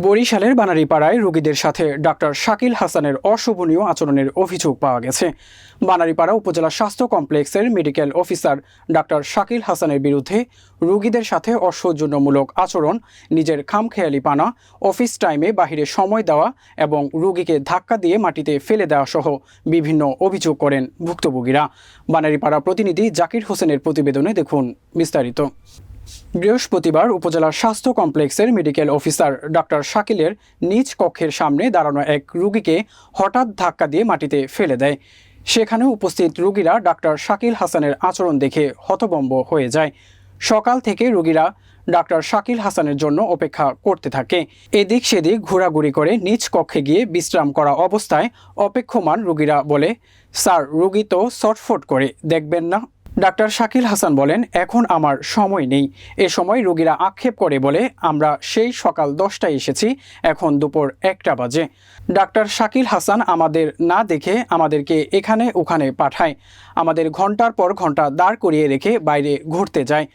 বরিশালের বানারীপাড়ায় রোগীদের সাথে ডাক্তার শাকিল হাসানের অশোভনীয় আচরণের অভিযোগ পাওয়া গেছে। বানারীপাড়া উপজেলা স্বাস্থ্য কমপ্লেক্সের মেডিকেল অফিসার ডাক্তার শাকিল হাসানের বিরুদ্ধে রোগীদের সাথে অসৌজন্যমূলক আচরণ, নিজের খামখেয়ালিপানা, অফিস টাইমে বাহিরে সময় দেওয়া এবং রোগীকে ধাক্কা দিয়ে মাটিতে ফেলে দেওয়া সহ বিভিন্ন অভিযোগ করেন ভুক্তভোগীরা। বানারীপাড়া প্রতিনিধি জাকির হোসেনের প্রতিবেদনে দেখুন বিস্তারিত। বৃহস্পতিবার উপজেলার স্বাস্থ্য কমপ্লেক্সের মেডিকেল অফিসার ডাক্তার শাকিলের নিজ কক্ষের সামনে দাঁড়ানো এক রোগীকে হঠাৎ ধাক্কা দিয়ে মাটিতে ফেলে দেয়। সেখানে উপস্থিত রোগীরা ডাক্তার শাকিল হাসানের আচরণ দেখে হতভম্ব হয়ে যায়। সকাল থেকে রোগীরা ডাক্তার শাকিল হাসানের জন্য অপেক্ষা করতে থাকে। এদিক সেদিক ঘোরাঘুরি করে নিজ কক্ষে গিয়ে বিশ্রাম করা অবস্থায় অপেক্ষমান রোগীরা বলে, স্যার, রোগী তো ছটফট করে, দেখবেন না? ডাক্তার শাকিল হাসান বলেন, এখন আমার সময় নেই। এ সময় রোগীরা আক্ষেপ করে বলে, আমরা সেই সকাল 10টায় এসেছি, এখন দুপুর 1টা বাজে। ডাক্তার শাকিল হাসান আমাদের না দেখে আমাদেরকে এখানে ওখানে পাঠায়, আমাদের ঘন্টার পর ঘন্টা দাঁড় করিয়ে রেখে বাইরে ঘুরতে যায়,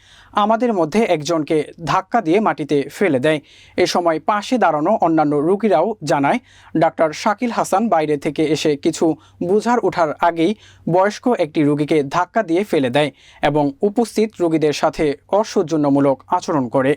আমাদের মধ্যে একজনকে ধাক্কা দিয়ে মাটিতে ফেলে দেয়। এ সময় পাশে দাঁড়ানো অন্যান্য রোগীরাও জানায়, ডাক্তার শাকিল হাসান বাইরে থেকে এসে কিছু বুঝার ওঠার আগেই বয়স্ক একটি রোগীকে ধাক্কা দিয়ে ফেলে দেয় এবং উপস্থিত রোগীদের সাথে অসৌজন্যমূলক আচরণ করে।